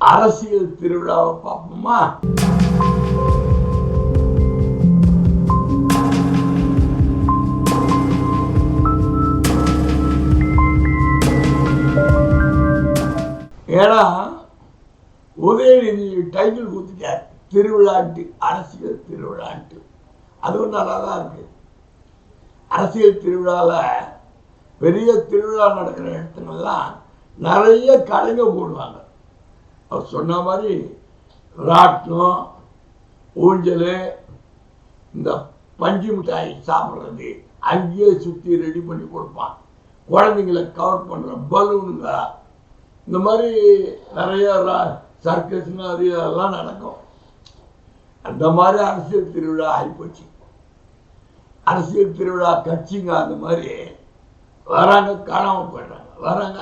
அரசியல் திருவிழாவை பார்ப்போமா? ஏன்னா உதயநிதி டைட்டில் கொடுத்துட்டார், திருவிழாட்டு, அரசியல் திருவிழாட்டு. அதுவும் நல்லா தான் இருக்கு. அரசியல் திருவிழாவில் பெரிய திருவிழா நடக்கிற இடத்துங்கெல்லாம் நிறைய கடைங்க போடுவாங்க. அவர் சொன்ன மாதிரி ராட்டினம், ஊஞ்சல், இந்த பஞ்சு மிட்டாய் சாப்பிட்றது அங்கேயே சுற்றி ரெடி பண்ணி கொடுப்பான். குழந்தைங்களை கவர் பண்ணுற பலூனுங்க, இந்த மாதிரி நிறைய சர்க்கஸ்ங்க அது இதெல்லாம் நடக்கும். அந்த மாதிரி அரசியல் திருவிழா ஆகிப்போச்சு. அரசியல் திருவிழா கட்சிங்க அந்த மாதிரி வராங்க, காணாமல் போயிடுறாங்க, வராங்க,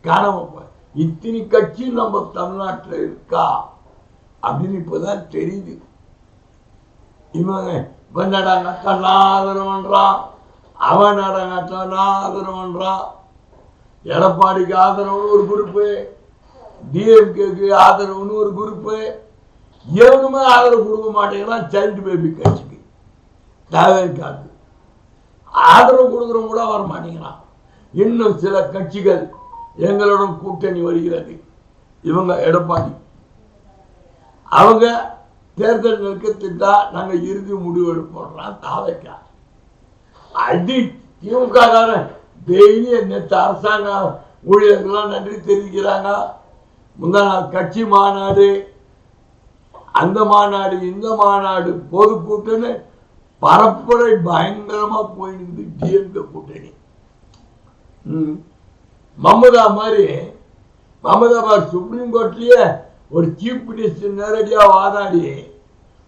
காணாமல் போய் இத்தனை கட்சி நம்ம தமிழ்நாட்டில் இருக்கா அப்படின்னு இப்போதான் தெரியுது. இவங்க இப்போ நடாங்கட்டா நான் ஆதரவு பண்றான், அவன் நடாங்கட்டா நான் ஆதரவு பண்றான். எடப்பாடிக்கு ஆதரவுன்னு ஒரு குரூப்பு, டிஎம்கேக்கு ஆதரவுன்னு ஒரு குரூப்பு. எவனுமே ஆதரவு கொடுக்க மாட்டேங்கிறான். சைல்டு பேபி கட்சிக்கு, தேவைக்காக்கு ஆதரவு கொடுக்குறவங்க கூட வர மாட்டேங்கிறான். இன்னும் சில கட்சிகள் எங்களுடன் கூட்டணி வருகிறது. இவங்க எடப்பாடி, அவங்க தேர்தல் நெருக்கத்திட்டா நாங்கள் இறுதி முடிவு எடுப்போம். தாவைக்கா அடி திமுக டெய்லி நேற்று அரசாங்க ஊழியர்கள்லாம் நன்றி தெரிவிக்கிறாங்க. முந்தா நாள் கட்சி மாநாடு, அந்த மாநாடு, இந்த மாநாடு, பொதுக்கூட்டணி பரப்புரை பயங்கரமா போயிடுது. டிஎம்கே கூட்டணி மமதா மாதிரி, மமதா சுப்ரீம் கோர்ட்லயே ஒரு சீஃப் மினிஸ்டர் நேரடியா வாதாடி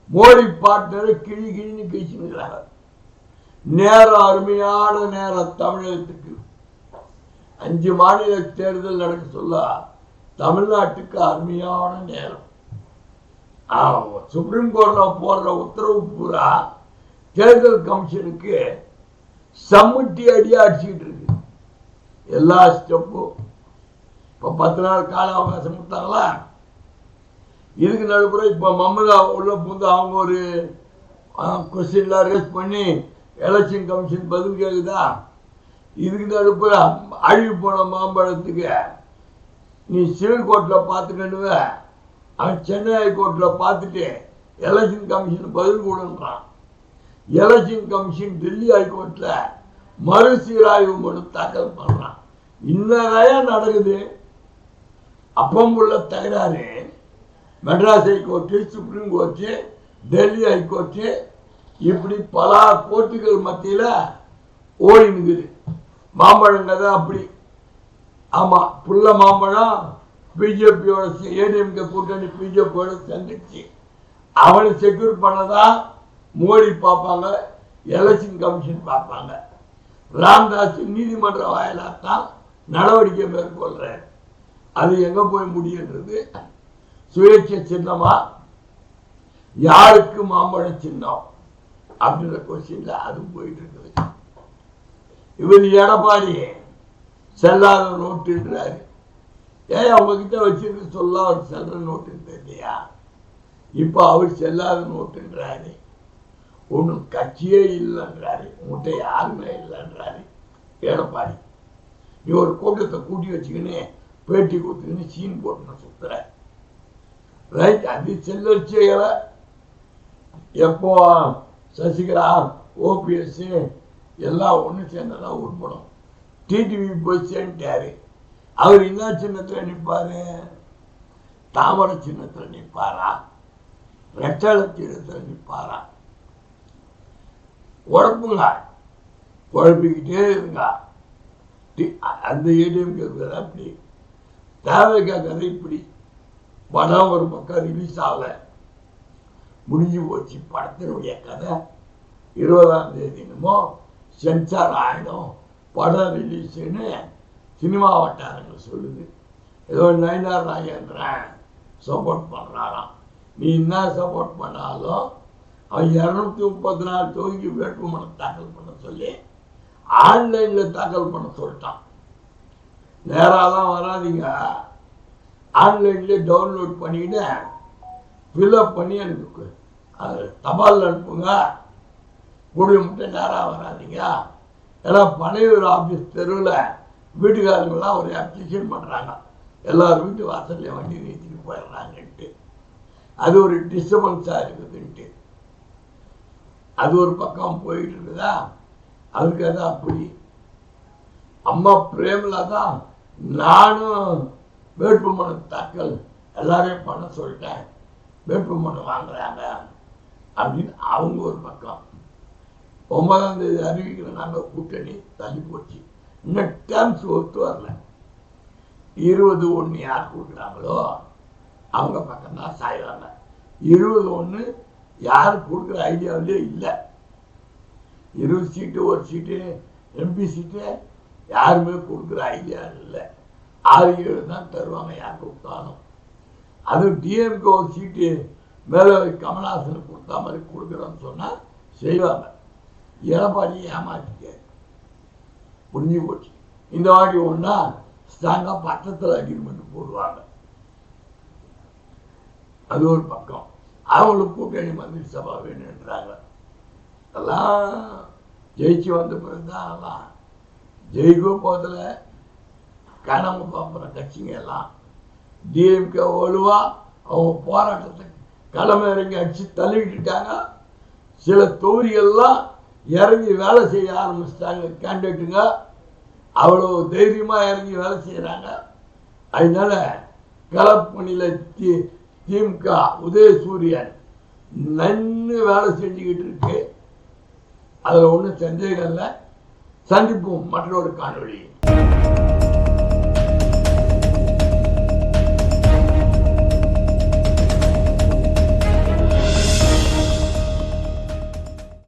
மோடி பார்ட்னரை கிழி கிழின்னு கழிச்சுக்கிறாங்க. நேரம், அருமையான நேரம் தமிழகத்துக்கு. 5 மாநில தேர்தல் நடக்க சொல்ல தமிழ்நாட்டுக்கு அருமையான நேரம். சுப்ரீம் கோர்ட்ல போடுற உத்தரவு பூரா தேர்தல் கமிஷனுக்கு சம்மட்டி அடியா அடிச்சுக்கிட்டு இருக்கு. எல்லா ஸ்டெப்பும் இப்போ 10 நாள் கால அவகாசம் கொடுத்தாங்களா, இதுக்கு நடுப்புற இப்போ மமதா உள்ள புந்து அவங்க ஒரு கொஸ்டின்லாம் ரேஸ் பண்ணி எலெக்ஷன் கமிஷன் பதில் கேட்குதா. இதுக்கு நடுப்புற அழிவு போன மாம்பழத்துக்கு நீ சிவில் கோர்ட்டில் பார்த்துக்கணுவ, அவன் சென்னை ஹைகோர்ட்டில் பார்த்துட்டு எலெக்ஷன் கமிஷன் பதில் கொடுன்றான். எலெக்ஷன் கமிஷன் டெல்லி ஹைகோர்ட்டில் மறுசீராய்வு மனு தாக்கல் பண்றான். இன்னதான் நடக்குது. அப்பம் உள்ள தகராறு Madras high court, supreme court, Delhi high court, இப்படி பல கோர்ட்டுகள் மத்தியில் ஓடினுக்குது. மாம்பழங்க அப்படி. ஆமா, புள்ள மாம்பழம் பிஜேபியோட, ஏடிஎம்கே கூட்டணி பிஜேபியோட சேர்ந்துச்சு. அவனை செக்யூர் பண்ணதான் மோடி பார்ப்பாங்க, எலெக்ஷன் கமிஷன் பார்ப்பாங்க. ராம்தாஸ் நீதிமன்ற வாயிலாத்தான் நடவடிக்கை மேற்கொள்றார். அது எங்க போய் முடியுன்றது சுயேட்சை சின்னமா, யாருக்கு மாம்பழ சின்னம் அப்படின்ற கொஸ்டின்ல அது போயிட்டு இருக்குது. இவர் எடப்பாடி செல்லாத நோட்டுன்றாரு. ஏன் அவங்க கிட்ட வச்சிருந்து சொல்ல அவர் செல்ற நோட்டு இல்லையா? இப்ப அவர் செல்லாத நோட்டுன்றாரு. ஒன்றும் கட்சியே இல்லைன்றாரு, உங்கள்கிட்ட யாருமே இல்லைன்றாரு எடப்பாடி. நீ ஒரு கூட்டத்தை கூட்டி வச்சுக்கின்னு பேட்டி கொடுத்துக்கின்னு சீன் போட்டு சுத்துற ரைட். அது செல்லரிச்சைகளை எப்போ சசிகலா, ஓபிஎஸ் எல்லாம் ஒன்று சேர்ந்ததான் உட்படும். டிடிவி போய் சேர்ந்துட்டாரு. அவர் என்ன சின்னத்தில் நிற்பாரு? தாமரை சின்னத்தில் நிற்பாரா? ரெட்டள சின்னத்தில் நிற்பாரா? குழப்புங்க, குழப்பிக்கிட்டே இருங்க. அந்த ஏடிஎம்கே கதை அப்படி, தேவைக்கா கதை இப்படி. படம் ஒரு பக்கம் ரிலீஸ் ஆகல, முடிஞ்சு போச்சு. படத்தினுடைய கதை 20ஆம் தேதி என்னமோ சென்சார் ஆகிடும், படம் ரிலீஸுன்னு சினிமா வட்டாரங்கள் சொல்லுது. ஏதோ நயினார் நாகேந்திரன் சப்போர்ட் பண்ணுறாராம். நீ என்ன சப்போர்ட் பண்ணாலும் அவன் 234 தொகுதிக்கு வேட்புமனு தாக்கல் பண்ண சொல்லி ஆன்லைன்ல தாக்கல் பண்ண சொல்லிட்டான். நேராலாம் வராதிங்க, ஆன்லைன்லேயே டவுன்லோட் பண்ணிக்கிட்டு ஃபில்அப் பண்ணி எனக்கு அது தபால் அனுப்புங்க. கூடிய மட்டும் நேரம் வராதிங்க. ஏன்னா பனையூர் ஆஃபீஸ் தெருவில் வீட்டுக்காரங்களாம் ஒரு அப்ளிகேஷன் பண்ணுறாங்க. எல்லாரும் வீட்டு வாசல்ல வண்டி நிறுத்திட்டு போயிடுறாங்கன்ட்டு. அது ஒரு டிஸ்டர்பன்ஸாக இருக்குதுன்ட்டு. அது ஒரு பக்கம் போயிட்டு இருக்குதா. அதுக்கு தான் அப்படி அம்மா பிரேமலா தான் நானும் வேட்புமனு தாக்கல் எல்லாரையும் பண்ண சொல்லிட்டேன், வேட்புமனு வாங்குறாங்க அப்படின்னு அவங்க ஒரு பக்கம். 9ஆம் தேதி அறிவிக்கிற நாங்கள் கூட்டணி தள்ளி போச்சு. இன்னும் டேர்ம்ஸ் ஒத்து வரல. 20-1 யார் கொடுக்குறாங்களோ அவங்க பக்கம் தான் சாய்வாங்க. 20-1 யார் கொடுக்குற ஐடியாவிலே இல்லை. 20 சீட்டு ஒரு சீட்டு எம்பி சீட்டு யாருமே கொடுக்குற ஐடியா இல்லை. 6-7 தான் தருவாங்க யார் கொடுத்தாலும். அதுவும் டிஎம்கே ஒரு சீட்டு மேலே கமல்ஹாசனுக்கு கொடுத்தா மாதிரி கொடுக்குறோன்னு சொன்னால் செய்வாங்க. எடப்பாடியை ஏமாற்றிக்க புரிஞ்சு போச்சு. இந்த வாட்டி ஒன்றா ஸ்ட்ராங்காக பக்கத்தில் அக்ரிமெண்ட் போடுவாங்க. அது ஒரு பக்கம். அவங்களுக்கு கூட்டணி மந்திரி சபா வேணுன்றாங்க. எல்லாம் ஜெயிச்சு வந்த பிறகுதான் எல்லாம் ஜெயிக்கும் போதில் கனவு பார்க்குற கட்சிங்க எல்லாம் டிஎம்கே வலுவா அவங்க போராட்டத்தை களம் இறங்கி அடிச்சு தள்ளிக்கிட்டுட்டாங்க. சில தொகுதிகள்லாம் இறங்கி வேலை செய்ய ஆரம்பிச்சிட்டாங்க கேண்டிடேட்டுங்க. அவ்வளோ தைரியமாக இறங்கி வேலை செய்கிறாங்க. அதனால களப்பணியில் திமுக உதயசூரியன் நன்னு வேலை செஞ்சுக்கிட்டு இருக்கு. அதில் ஒன்றும் சந்தேகம் இல்லை. சந்திப்போம் மற்றொரு காணொளி.